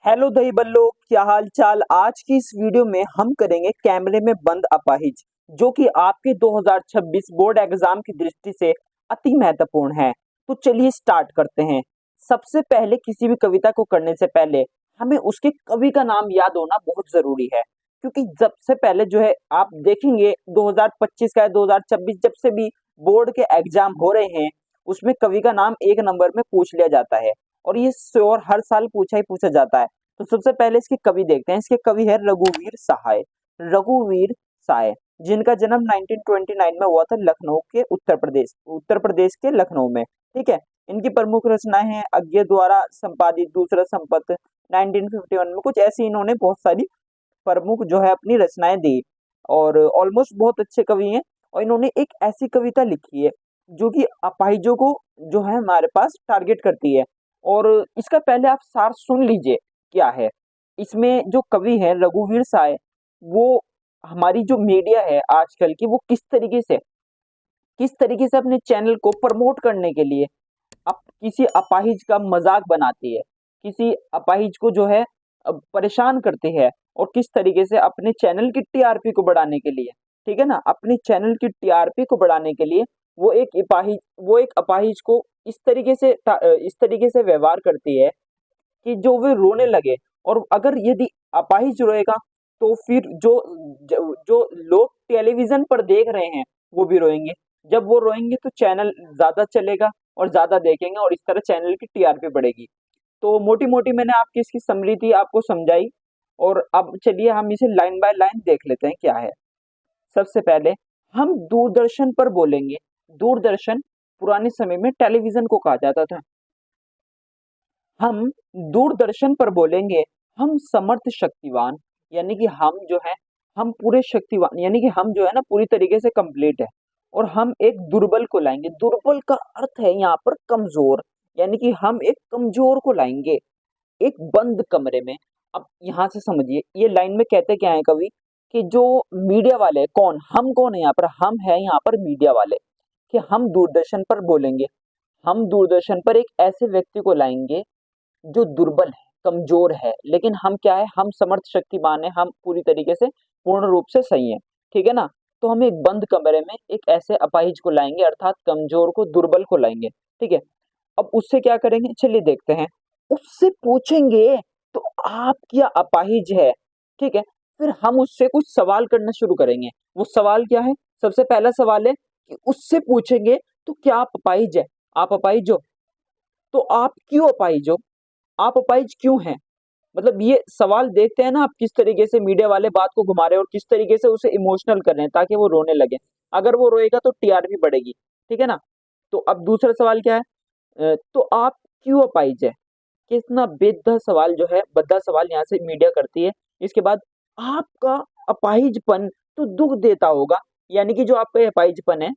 Hello दही बल्लो, क्या हाल चाल। आज की इस वीडियो में हम करेंगे कैमरे में बंद अपाहिज, जो कि आपके 2026 बोर्ड एग्जाम की दृष्टि से अति महत्वपूर्ण है। तो चलिए स्टार्ट करते हैं। सबसे पहले किसी भी कविता को करने से पहले हमें उसके कवि का नाम याद होना बहुत जरूरी है, क्योंकि सबसे पहले जो है आप देखेंगे 2025 का 2026 जब से भी बोर्ड के एग्जाम हो रहे हैं, उसमें कवि का नाम एक नंबर में पूछ लिया जाता है और ये श्योर हर साल पूछा ही पूछा जाता है। तो सबसे पहले इसके कवि देखते हैं। इसके कवि है रघुवीर सहाय। रघुवीर सहाय, जिनका जन्म 1929 में हुआ था लखनऊ के उत्तर प्रदेश के लखनऊ में। ठीक है। इनकी प्रमुख रचनाएं हैं अज्ञे द्वारा संपादित दूसरा संपत 1951 में। कुछ ऐसी इन्होंने बहुत सारी प्रमुख जो है अपनी रचनाएं दी और ऑलमोस्ट बहुत अच्छे कवि हैं। और इन्होंने एक ऐसी कविता लिखी है जो कि अपाहिजों को जो है हमारे पास टारगेट करती है। और इसका पहले आप सार सुन लीजिए क्या है। इसमें जो कवि है रघुवीर साय, वो हमारी जो मीडिया है आजकल की, वो किस तरीके से अपने चैनल को प्रमोट करने के लिए अब किसी अपाहिज का मजाक बनाती है, किसी अपाहिज को जो है परेशान करती है। और किस तरीके से अपने चैनल की टीआरपी को बढ़ाने के लिए, ठीक है ना, अपने चैनल की टीआरपी को बढ़ाने के लिए वो एक अपाहिज को इस तरीके से व्यवहार करती है कि जो वे रोने लगे। और अगर यदि अपाहिज रोएगा तो फिर जो जो लोग टेलीविजन पर देख रहे हैं वो भी रोएंगे। जब वो रोएंगे तो चैनल ज्यादा चलेगा और ज्यादा देखेंगे और इस तरह चैनल की टीआरपी बढ़ेगी। तो मोटी मोटी मैंने आपकी इसकी समृद्धि आपको समझाई। और अब चलिए हम इसे लाइन बाय लाइन देख लेते हैं क्या है। सबसे पहले हम दूरदर्शन पर बोलेंगे। दूरदर्शन पुराने समय में टेलीविजन को कहा जाता था। हम दूरदर्शन पर बोलेंगे हम समर्थ शक्तिवान, यानी कि हम जो है हम पूरे शक्तिवान, यानी कि हम जो है ना पूरी तरीके से कंप्लीट है। और हम एक दुर्बल को लाएंगे। दुर्बल का अर्थ है यहाँ पर कमजोर, यानी कि हम एक कमजोर को लाएंगे एक बंद कमरे में। अब यहाँ से समझिए ये लाइन में कहते क्या है कवि, कि जो मीडिया वाले हैं, कौन है यहाँ पर, हम है यहाँ पर मीडिया वाले, कि हम दूरदर्शन पर बोलेंगे। हम दूरदर्शन पर एक ऐसे व्यक्ति को लाएंगे जो दुर्बल है, कमजोर है, लेकिन हम क्या है, हम समर्थ शक्तिमान है, हम पूरी तरीके से पूर्ण रूप से सही है। ठीक है ना। तो हम एक बंद कमरे में एक ऐसे अपाहिज को लाएंगे, अर्थात कमजोर को, दुर्बल को लाएंगे। ठीक है। अब उससे क्या करेंगे, चलिए देखते हैं। उससे पूछेंगे तो आप क्या अपाहिज है। ठीक है। फिर हम उससे कुछ सवाल करना शुरू करेंगे। वो सवाल क्या है, सबसे पहला सवाल है कि उससे पूछेंगे तो क्या आप अपाहिज है, आप अपाहिज हो, तो आप क्यों अपाहिज हो, आप अपाहिज क्यों हैं। मतलब ये सवाल देखते हैं ना आप, किस तरीके से मीडिया वाले बात को घुमा रहे हैं और किस तरीके से उसे इमोशनल कर रहे हैं ताकि वो रोने लगे। अगर वो रोएगा तो टीआरपी बढ़ेगी। ठीक है ना। तो अब दूसरा सवाल क्या है, तो आप क्यों अपाहिज है। कितना बेद्दा सवाल जो है, बद्दा सवाल यहाँ से मीडिया करती है। इसके बाद आपका अपाहिजपन तो दुख देता होगा, यानी कि जो आपका अपाहिजपन है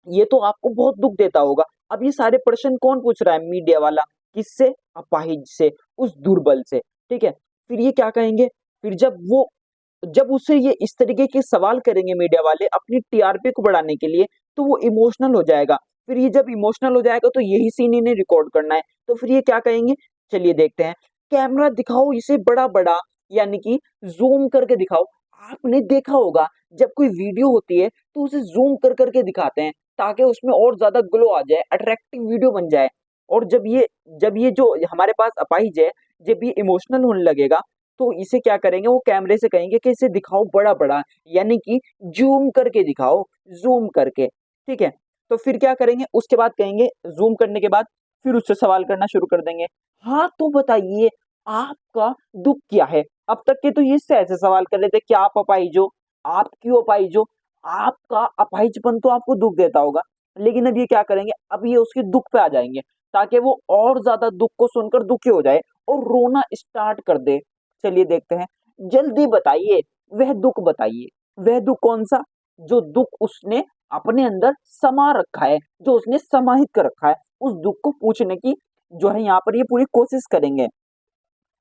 ये तो आपको बहुत दुख देता होगा। अब ये सारे प्रश्न कौन पूछ रहा है, मीडिया वाला। किससे, अपाहिज से, उस दुर्बल से। ठीक है। फिर ये क्या कहेंगे, फिर जब उससे ये इस तरीके के सवाल करेंगे मीडिया वाले अपनी टीआरपी को बढ़ाने के लिए, तो वो इमोशनल हो जाएगा। फिर ये जब इमोशनल हो जाएगा तो यही सीन इन्हें रिकॉर्ड करना है। तो फिर ये क्या कहेंगे, चलिए देखते हैं। कैमरा दिखाओ इसे बड़ा बड़ा, यानी कि जूम करके दिखाओ। आपने देखा होगा जब कोई वीडियो होती है तो उसे जूम कर करके दिखाते हैं ताकि उसमें और ज्यादा ग्लो आ जाए, अट्रैक्टिव वीडियो बन जाए। और जब ये जो हमारे पास अपाहिज है, जब ये इमोशनल होने लगेगा तो इसे क्या करेंगे, वो कैमरे से कहेंगे कि इसे दिखाओ बड़ा बड़ा, यानी कि जूम करके दिखाओ, जूम करके। ठीक है। तो फिर क्या करेंगे, उसके बाद कहेंगे, जूम करने के बाद फिर उससे सवाल करना शुरू कर देंगे। हाँ तो बताइए आपका दुख क्या है। अब तक के तो ये ऐसे सवाल कर रहे थे कि आप अपाहिज हो, आप क्यों अपाहिज हो, आपका अपाहिजपन तो आपको दुख देता होगा। लेकिन अब ये क्या करेंगे, अब ये उसके दुख पे आ जाएंगे ताकि वो और ज्यादा दुख को सुनकर दुखी हो जाए और रोना स्टार्ट कर दे। चलिए देखते हैं। जल्दी बताइए, वह दुख बताइए। वह दुख कौन सा, जो दुख उसने अपने अंदर समा रखा है, जो उसने समाहित कर रखा है, उस दुख को पूछने की जो है यहाँ पर ये पूरी कोशिश करेंगे।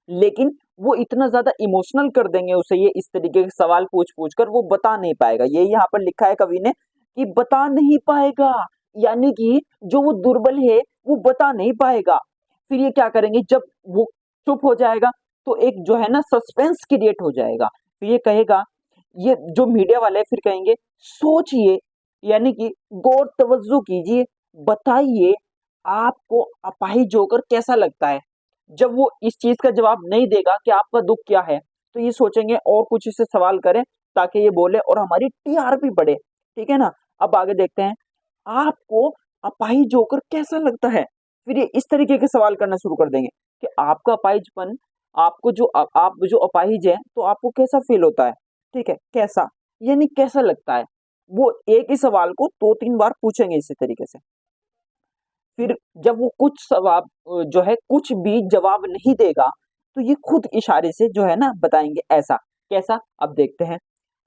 लेकिन वो इतना ज्यादा इमोशनल कर देंगे उसे, ये इस तरीके के सवाल पूछ पूछ कर वो बता नहीं पाएगा। ये यहाँ पर लिखा है कवि ने कि बता नहीं पाएगा, यानी कि जो वो दुर्बल है वो बता नहीं पाएगा। फिर ये क्या करेंगे, जब वो चुप हो जाएगा तो एक जो है ना सस्पेंस क्रिएट हो जाएगा। फिर ये कहेगा, ये जो मीडिया वाले हैं फिर कहेंगे सोचिए, यानी कि गौर तवज्जो कीजिए, बताइए आपको अपाहिज होकर कैसा लगता है। जब वो इस चीज का जवाब नहीं देगा कि आपका दुख क्या है, तो ये सोचेंगे और कुछ इससे सवाल करें ताकि ये बोले और हमारी टीआरपी बढ़े। ठीक है ना। अब आगे देखते हैं, आपको अपाहिज होकर कैसा लगता है। फिर ये इस तरीके के सवाल करना शुरू कर देंगे कि आपका अपाहिजपन, आपको जो आप जो अपाहिज है तो आपको कैसा फील होता है। ठीक है, कैसा यानी कैसा लगता है। वो एक ही सवाल को दो तीन बार पूछेंगे इसी तरीके से। फिर जब वो कुछ सवाल जो है कुछ भी जवाब नहीं देगा, तो ये खुद इशारे से जो है ना बताएंगे ऐसा। कैसा, अब देखते हैं।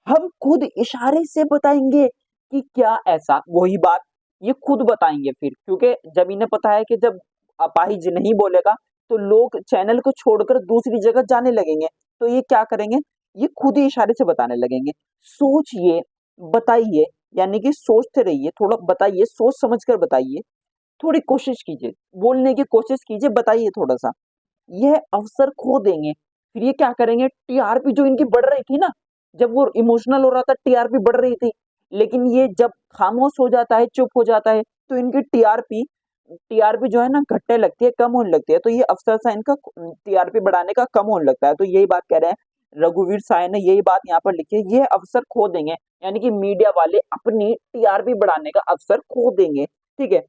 हम खुद इशारे से बताएंगे कि क्या ऐसा, वही बात ये खुद बताएंगे फिर, क्योंकि जब इन्हें पता है कि जब अपाहिज नहीं बोलेगा तो लोग चैनल को छोड़कर दूसरी जगह जाने लगेंगे, तो ये क्या करेंगे, ये खुद ही इशारे से बताने लगेंगे। सोचिए, बताइए, यानी कि सोचते रहिए, थोड़ा बताइए, सोच समझ कर बताइए, थोड़ी कोशिश कीजिए, बोलने की कोशिश कीजिए, बताइए थोड़ा सा। यह अवसर खो देंगे। फिर ये क्या करेंगे, टीआरपी जो इनकी बढ़ रही थी ना, जब वो इमोशनल हो रहा था टीआरपी बढ़ रही थी, लेकिन ये जब खामोश हो जाता है, चुप हो जाता है, तो इनकी टीआरपी टीआरपी जो है ना घटने लगती है, कम होने लगती है। तो ये अवसर सा इनका टीआरपी बढ़ाने का कम होने लगता है। तो यही बात कह रहे हैं रघुवीर साय ने, यही बात यहाँ पर लिखी है, ये अवसर खो देंगे, यानी कि मीडिया वाले अपनी टीआरपी बढ़ाने का अवसर खो देंगे। ठीक है।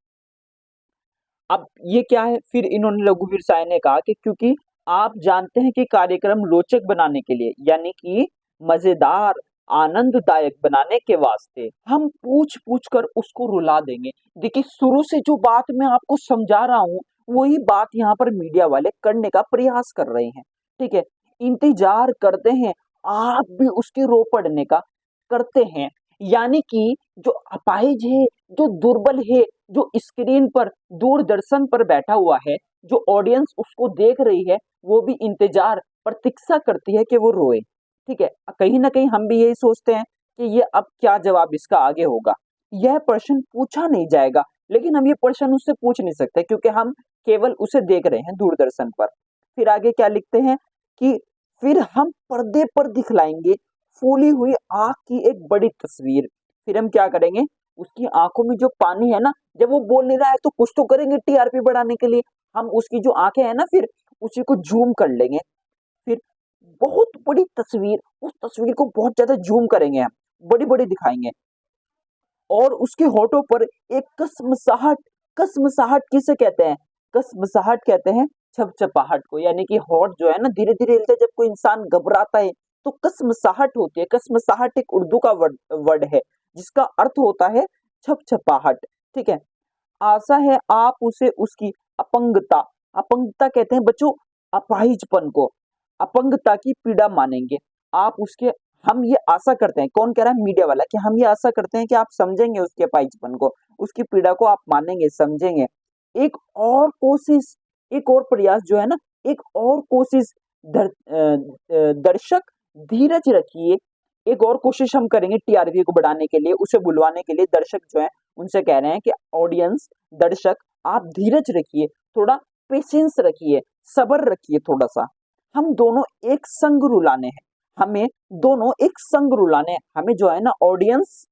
अब ये क्या है, फिर इन्होंने रघुवीर साय ने कहा कि क्योंकि आप जानते हैं कि कार्यक्रम रोचक बनाने के लिए, यानी कि मजेदार आनंददायक बनाने के वास्ते हम पूछ पूछ कर उसको रुला देंगे। देखिए शुरू से जो बात मैं आपको समझा रहा हूँ, वही बात यहाँ पर मीडिया वाले करने का प्रयास कर रहे हैं। ठीक है, इंतजार करते हैं, आप भी उसकी रो पड़ने का करते हैं। यानी कि जो अपाहिज है, जो दुर्बल है, जो स्क्रीन पर दूरदर्शन पर बैठा हुआ है, जो ऑडियंस उसको देख रही है, वो भी इंतजार प्रतीक्षा करती है कि वो रोए। ठीक है, कहीं ना कहीं हम भी यही सोचते हैं कि ये अब क्या जवाब इसका आगे होगा। यह प्रश्न पूछा नहीं जाएगा, लेकिन हम ये प्रश्न उससे पूछ नहीं सकते क्योंकि हम केवल उसे देख रहे हैं दूरदर्शन पर। फिर आगे क्या लिखते हैं कि फिर हम पर्दे पर दिखलाएंगे फूली हुई आंख की एक बड़ी तस्वीर। फिर हम क्या करेंगे, उसकी आंखों में जो पानी है ना, जब वो बोल नहीं रहा है तो कुछ तो करेंगे टीआरपी बढ़ाने के लिए। हम उसकी जो आंखें हैं ना, फिर उसी को जूम कर लेंगे। फिर बहुत बड़ी तस्वीर, उस तस्वीर को बहुत ज्यादा जूम करेंगे, हम बड़ी बड़ी दिखाएंगे, और उसके होठों पर एक कसमसाहट। कसमसाहट किसे कहते हैं, कसमसाहट कहते हैं छपछपाहट को। यानी कि होठ जो है ना धीरे धीरे हिलते हैं, जब कोई इंसान घबराता है तो कसमसाहट होती है। कसमसाहट एक उर्दू का वर्ड है जिसका अर्थ होता है छपछपाहट। ठीक है, आशा है आप उसे उसकी अपंगता, अपंगता कहते हैं बच्चों अपाहिजपन को, अपंगता की पीड़ा मानेंगे। आप उसके, हम ये आशा करते हैं, कौन कह रहा है, मीडिया वाला, कि हम ये आशा करते हैं कि आप समझेंगे उसके अपाहिजपन को, उसकी पीड़ा को आप मानेंगे, समझेंगे। एक और कोशिश, एक और प्रयास जो है ना, एक और कोशिश दर्शक धीरज रखिए। एक और कोशिश हम करेंगे टीआरपी को बढ़ाने के लिए, उसे बुलवाने के लिए। दर्शक जो है उनसे कह रहे हैं कि ऑडियंस, दर्शक आप धीरज रखिए, थोड़ा पेशेंस रखिए, सब्र रखिए थोड़ा सा। हम दोनों एक संग रुलाने हैं, हमें दोनों एक संग रुलाने हैं। हमें जो है ना ऑडियंस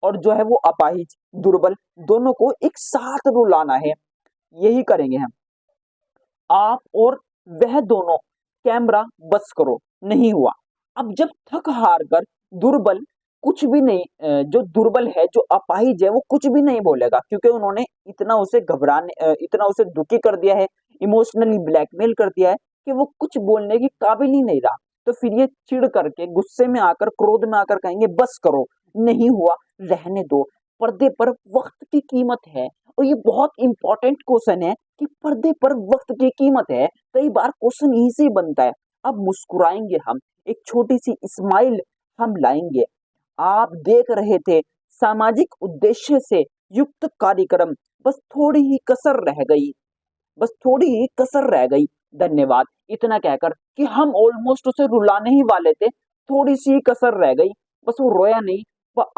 और जो है वो अपाहिज दुर्बल, दोनों को एक साथ रुलाना है। यही करेंगे हम, आप और वह दोनों। कैमरा बस करो, नहीं हुआ। अब जब थक हार कर दुर्बल कुछ भी नहीं, जो दुर्बल है, जो अपाहिज है, वो कुछ भी नहीं बोलेगा क्योंकि उन्होंने इतना उसे दुखी कर दिया है, इमोशनली ब्लैकमेल कर दिया है कि वो कुछ बोलने की काबिल ही नहीं रहा। तो फिर ये चिढ़ करके, गुस्से में आकर, क्रोध में आकर कहेंगे बस करो, नहीं हुआ, रहने दो। पर्दे पर वक्त की कीमत है, और ये बहुत इंपॉर्टेंट क्वेश्चन है कि पर्दे पर वक्त की कीमत है। कई बार क्वेश्चन यही से बनता है। अब मुस्कुराएंगे हम, एक छोटी सी स्माइल हम लाएंगे। आप देख रहे थे सामाजिक उद्देश्य से युक्त कार्यक्रम, बस थोड़ी ही कसर रह गई, बस थोड़ी ही कसर रह गई, धन्यवाद। इतना कहकर कि हम ऑलमोस्ट उसे रुलाने ही वाले थे, थोड़ी सी कसर रह गई, बस वो रोया नहीं।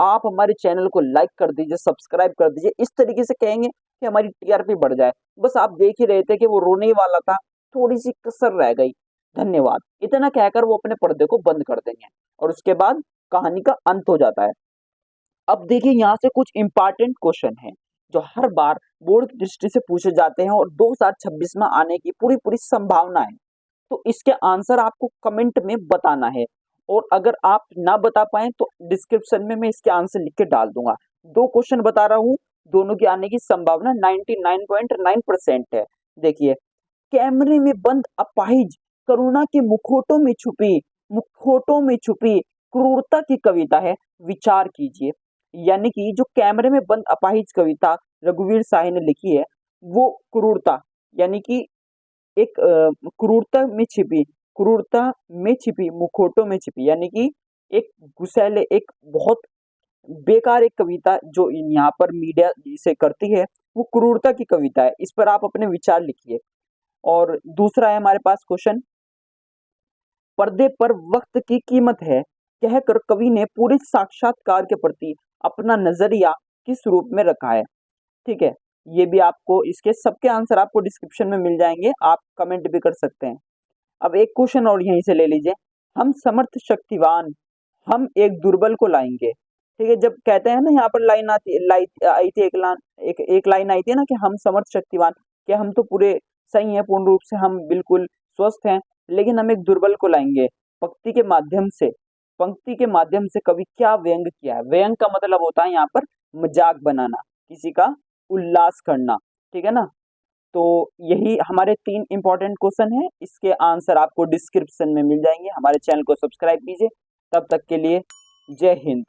आप हमारे चैनल को लाइक कर दीजिए, सब्सक्राइब कर दीजिए, इस तरीके से कहेंगे कि हमारी टीआरपी बढ़ जाए। बस आप देख ही रहे थे कि वो रोने ही वाला था, थोड़ी सी कसर रह गई, धन्यवाद। इतना कहकर वो अपने पर्दे को बंद कर देंगे और उसके बाद कहानी का अंत हो जाता है। अब देखिए यहाँ से कुछ इंपॉर्टेंट क्वेश्चन है जो हर बार बोर्ड की दृष्टि से पूछे जाते हैं और 2026 में आने की पूरी पूरी संभावना है। तो इसके आंसर आपको कमेंट में बताना है और अगर आप ना बता पाए तो डिस्क्रिप्शन में मैं इसके आंसर लिख के डाल दूंगा। दो क्वेश्चन बता रहा हूँ, दोनों की आने की संभावना 99.9% है। देखिए, कैमरे में बंद अपाहिज करुणा के मुखोटों में छुपी क्रूरता की कविता है, विचार कीजिए। यानी कि जो कैमरे में बंद अपाहिज कविता रघुवीर शाही ने लिखी है वो क्रूरता, यानी कि एक क्रूरता में छिपी मुखौटों में छिपी, यानी कि एक घुसैले, एक बहुत बेकार एक कविता जो यहाँ पर मीडिया इसे करती है वो क्रूरता की कविता है। इस पर आप अपने विचार लिखिए। और दूसरा है हमारे पास क्वेश्चन, पर्दे पर वक्त की कीमत है कहकर कवि ने पूरे साक्षात्कार के प्रति अपना नजरिया किस रूप में रखा है। ठीक है, ये भी आपको, इसके सबके आंसर आपको डिस्क्रिप्शन में मिल जाएंगे, आप कमेंट भी कर सकते हैं। अब एक क्वेश्चन और यहीं से ले लीजिए, हम समर्थ शक्तिवान हम एक दुर्बल को लाएंगे। ठीक है, जब कहते हैं ना यहाँ पर लाइन आती लाई आई थी एक लाइन आई थी ना कि हम समर्थ शक्तिवान, कि हम तो पूरे सही हैं, पूर्ण रूप से हम बिल्कुल स्वस्थ हैं, लेकिन हम एक दुर्बल को लाएंगे। पंक्ति के माध्यम से पंक्ति के माध्यम से कवि क्या व्यंग किया है। व्यंग का मतलब होता है यहाँ पर मजाक बनाना, किसी का उल्लास करना। ठीक है ना, तो यही हमारे 3 इंपॉर्टेंट क्वेश्चन है, इसके आंसर आपको डिस्क्रिप्शन में मिल जाएंगे। हमारे चैनल को सब्सक्राइब कीजिए। तब तक के लिए जय हिंद।